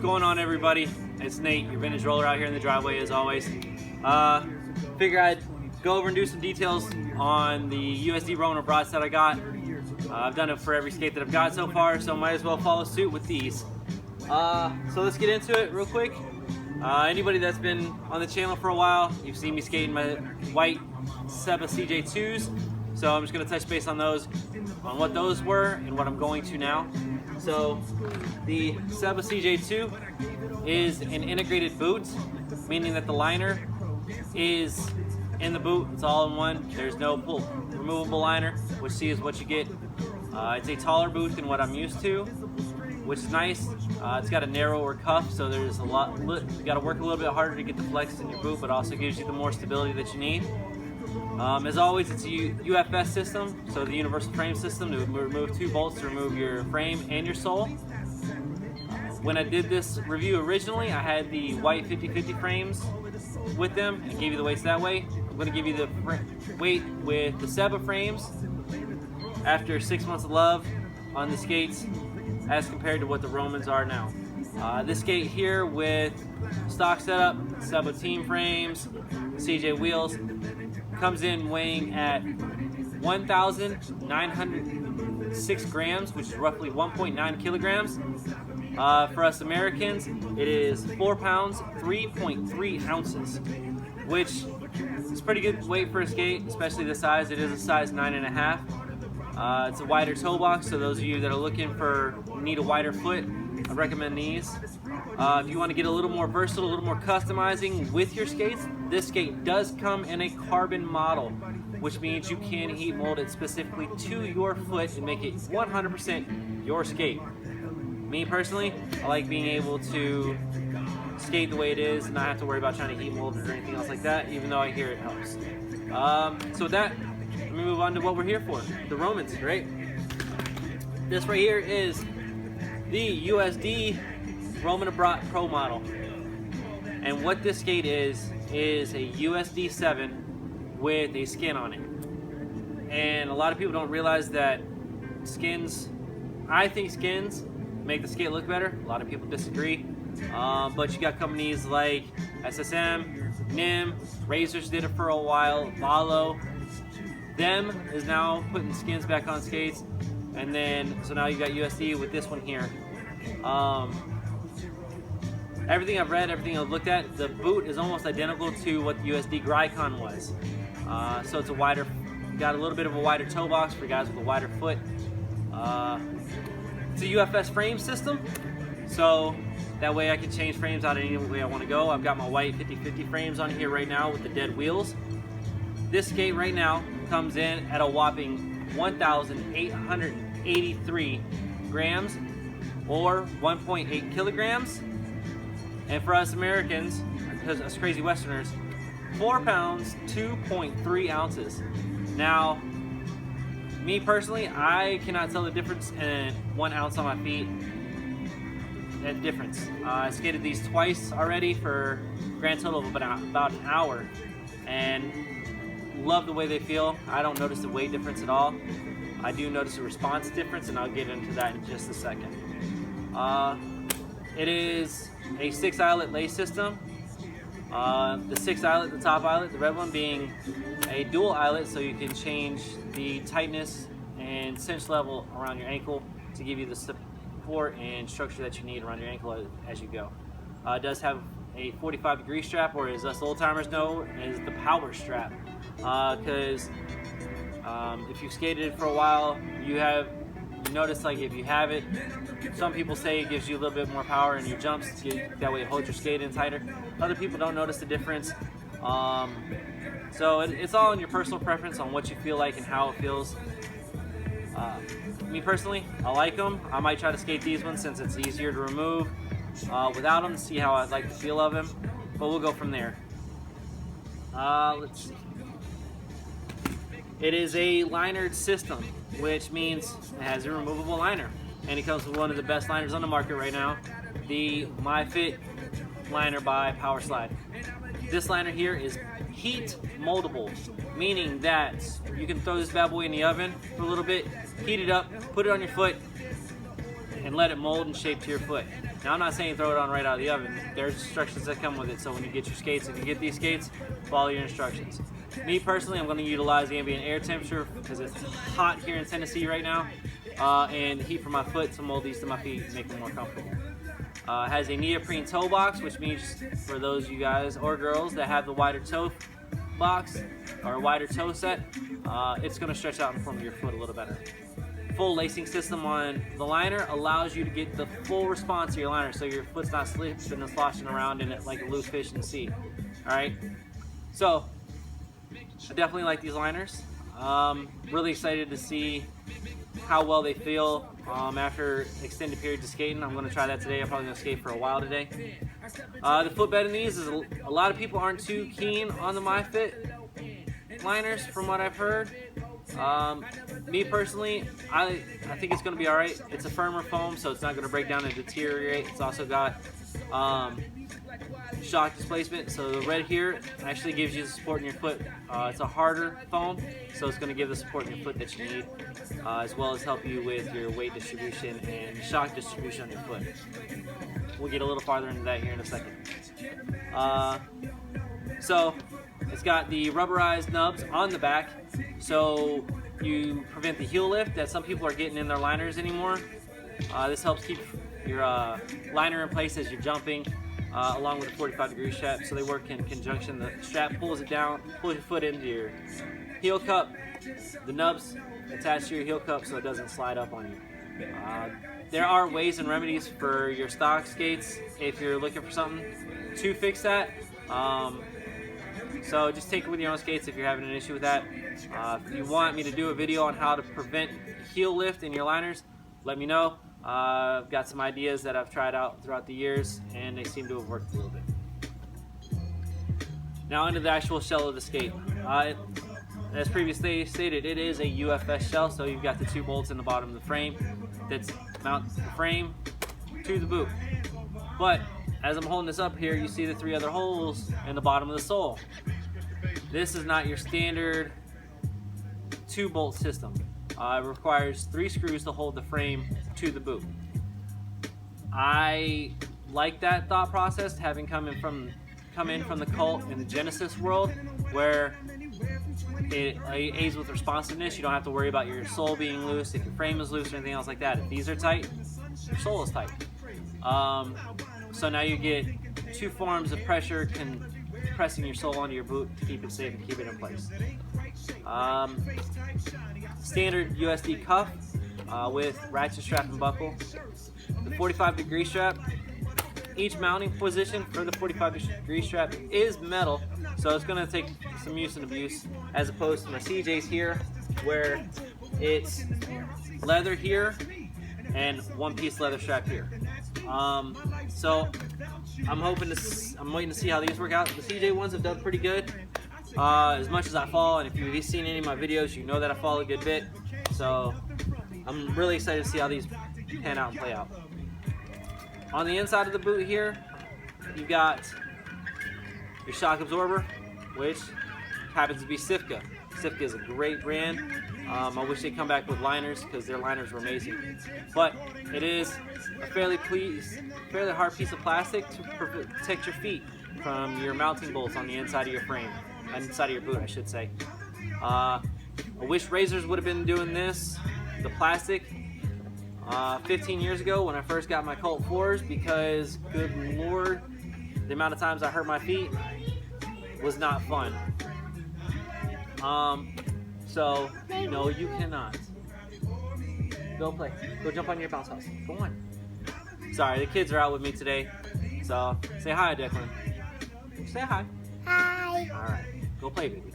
going on, everybody? It's Nate, your vintage roller out here in the driveway as always. Figure I'd go over and do some details on the USD Roman Abrate that I got. I've done it for every skate that I've got so far, so might as well follow suit with these. So let's get into it real quick. Anybody that's been on the channel for a while, you've seen me skating my white SEBA CJ2s. So I'm just going to touch base on those, on what those were and what I'm going to now. So the SEBA CJ2 is an integrated boot, meaning that the liner is in the boot. It's all in one. There's no removable liner, which is what you get. It's a taller boot than what I'm used to, which is nice. It's got a narrower cuff, so there's a lot. You got to work a little bit harder to get the flex in your boot, but also gives you the more stability that you need. As always, it's a UFS system, so the universal frame system, to remove 2 bolts to remove your frame and your sole. When I did this review originally, I had the white 50/50 frames with them and gave you the weights that way. I'm going to give you the weight with the SEBA frames after 6 months of love on the skates as compared to what the Romans are now. This skate here with stock setup, SEBA team frames, CJ wheels, comes in weighing at 1,906 grams, which is roughly 1.9 kilograms. For us Americans, it is 4 pounds, 3.3 ounces, which is pretty good weight for a skate, especially the size. It is a size 9.5. It's a wider toe box, so those of you that are looking for, need a wider foot, I recommend these. If you want to get a little more versatile, a little more customizing with your skates, this skate does come in a carbon model, which means you can heat mold it specifically to your foot and make it 100% your skate. Me personally, I like being able to skate the way it is and not have to worry about trying to heat mold it or anything else like that, even though I hear it helps. So with that, let me move on to what we're here for, the Romans, right? This right here is the USD Roman Abrate Pro model. And what this skate is a USD 7 with a skin on it. And a lot of people don't realize that skins, I think skins make the skate look better. A lot of people disagree. But you got companies like SSM, NIM, Razors did it for a while, Valo. Them is now putting skins back on skates. And then, so now you got USD with this one here. Everything I've read, everything I've looked at, the boot is almost identical to what the USD Grycon was. So it's a wider, got a little bit of a wider toe box for guys with a wider foot. It's a UFS frame system, so that way I can change frames out any way I want to go. I've got my white 50/50 frames on here right now with the dead wheels. This skate right now comes in at a whopping 1,883 grams or 1.8 kilograms. And for us Americans, because us crazy Westerners, 4 pounds, 2.3 ounces. Now, me personally, I cannot tell the difference in 1 ounce on my feet. That difference. I skated these twice already for a grand total of about an hour, and love the way they feel. I don't notice the weight difference at all. I do notice a response difference, and I'll get into that in just a second. It is a 6 eyelet lace system. The 6 eyelet, the top eyelet, the red one being a dual eyelet, so you can change the tightness and cinch level around your ankle to give you the support and structure that you need around your ankle as you go. It does have a 45-degree strap, or as us old timers know, is the power strap. Because if you've skated for a while, you notice, like, if you have it, some people say it gives you a little bit more power in your jumps, that way it holds your skate in tighter. Other people don't notice the difference. So it's all in your personal preference on what you feel like and how it feels. Me personally, I like them. I might try to skate these ones since it's easier to remove without them, to see how I like the feel of them, but we'll go from there. Let's see. It is a linered system, which means it has a removable liner, and it comes with one of the best liners on the market right now, the MyFit liner by Power Slide. This liner here is heat moldable, meaning that you can throw this bad boy in the oven for a little bit, heat it up, put it on your foot, and let it mold and shape to your foot. Now I'm not saying throw it on right out of the oven. There's instructions that come with it. So when you get your skates, if you get these skates, follow your instructions. Me personally, I'm going to utilize ambient air temperature because it's hot here in Tennessee right now, and heat for my foot to mold these to my feet and make them more comfortable. It has a neoprene toe box, which means for those you guys or girls that have the wider toe box or a wider toe set, it's going to stretch out in front of your foot a little better. Full lacing system on the liner allows you to get the full response to your liner, so your foot's not slipping and sloshing around in it like a loose fish in the sea. All right, so I definitely like these liners. Really excited to see how well they feel after extended periods of skating. I'm going to try that today. I'm probably going to skate for a while today. The footbed in these is a lot of people aren't too keen on the MyFit liners from what I've heard. Me personally, I think it's going to be alright. It's a firmer foam, so it's not going to break down and deteriorate. It's also got shock displacement, so the red here actually gives you the support in your foot. It's a harder foam, so it's going to give the support in your foot that you need, as well as help you with your weight distribution and shock distribution on your foot. We'll get a little farther into that here in a second. So it's got the rubberized nubs on the back, so you prevent the heel lift that some people are getting in their liners anymore. This helps keep your liner in place as you're jumping, along with a 45-degree strap, so they work in conjunction. The strap pulls it down, pulls your foot into your heel cup. The nubs attach to your heel cup so it doesn't slide up on you. There are ways and remedies for your stock skates if you're looking for something to fix that. So just take it with your own skates if you're having an issue with that. If you want me to do a video on how to prevent heel lift in your liners, let me know. I've got some ideas that I've tried out throughout the years, and they seem to have worked a little bit. Now into the actual shell of the skate. As previously stated, it is a UFS shell, so you've got the 2 bolts in the bottom of the frame that mount the frame to the boot. But as I'm holding this up here, you see the 3 other holes in the bottom of the sole. This is not your standard 2-bolt system. It requires 3 screws to hold the frame to the boot. I like that thought process, having come in from the cult and the Genesis world, where it aids with responsiveness. You don't have to worry about your sole being loose, if your frame is loose or anything else like that. If these are tight, your sole is tight. So now you get 2 forms of pressure pressing your sole onto your boot to keep it safe and keep it in place. Standard USD cuff with ratchet strap and buckle. The 45-degree strap. Each mounting position for the 45-degree strap is metal, so it's going to take some use and abuse, as opposed to my CJs here, where it's leather here and 1-piece leather strap here. So I'm waiting to see how these work out. The CJ ones have done pretty good. As much as I fall, and if you've seen any of my videos, you know that I fall a good bit. So I'm really excited to see how these pan out and play out. On the inside of the boot here, you've got your shock absorber, which happens to be SEBA. SEBA is a great brand. I wish they'd come back with liners, because their liners were amazing. But it is a fairly hard piece of plastic to protect your feet from your mounting bolts on the inside of your frame, inside of your boot, I should say. I wish razors would have been doing this, the plastic, 15 years ago when I first got my Cult 4s, because good lord, the amount of times I hurt my feet was not fun. So, no, you cannot. Go play. Go jump on your bounce house. Go on. Sorry, the kids are out with me today. So, say hi, Declan. Say hi. Hi. Alright. Go play, baby.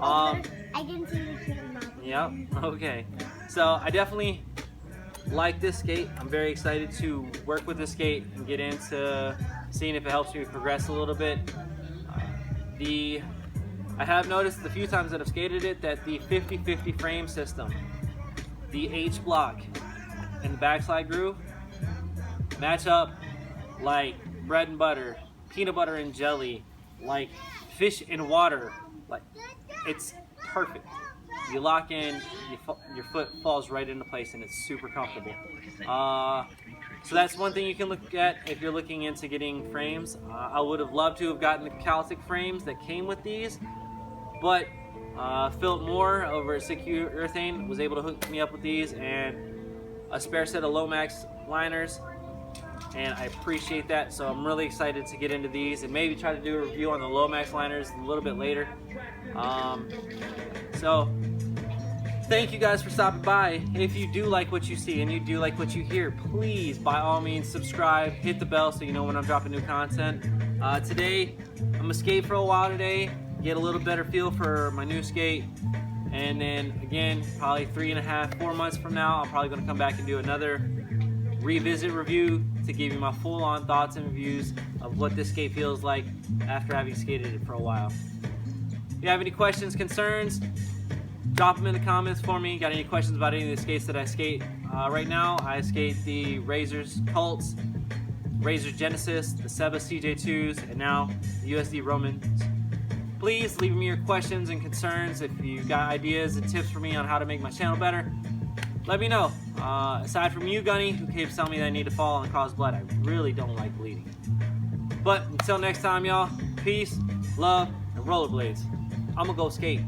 I can see the kid in my Yep. Okay. So, I definitely like this skate. I'm very excited to work with this skate and get into seeing if it helps me progress a little bit. I have noticed the few times that I've skated it that the 50-50 frame system, the H block and the backslide groove match up like bread and butter, peanut butter and jelly, like fish in water. Like, it's perfect. You lock in, your foot falls right into place, and it's super comfortable. So that's one thing you can look at if you're looking into getting frames. I would have loved to have gotten the Calcic frames that came with these, but Philip Moore over at Secure Urethane was able to hook me up with these and a spare set of Lomax liners, and I appreciate that. So I'm really excited to get into these and maybe try to do a review on the Lomax liners a little bit later. So thank you guys for stopping by. If you do like what you see and you do like what you hear, please by all means subscribe, hit the bell so you know when I'm dropping new content. Today I'm gonna skate for a while today, get a little better feel for my new skate, and then again probably 3.5, 4 months from now I'm probably gonna come back and do another revisit review to give you my full-on thoughts and reviews of what this skate feels like after having skated it for a while. If you have any questions, concerns, drop them in the comments for me. Got any questions about any of the skates that I skate? Right now I skate the Razors Cults, Razors Genesis, the SEBA CJ2s, and now the USD Romans. Please leave me your questions and concerns. If you got ideas and tips for me on how to make my channel better, let me know. Aside from you, Gunny, who keeps telling me that I need to fall and cause blood, I really don't like bleeding. But until next time, y'all, peace, love, and rollerblades. I'm gonna go skate.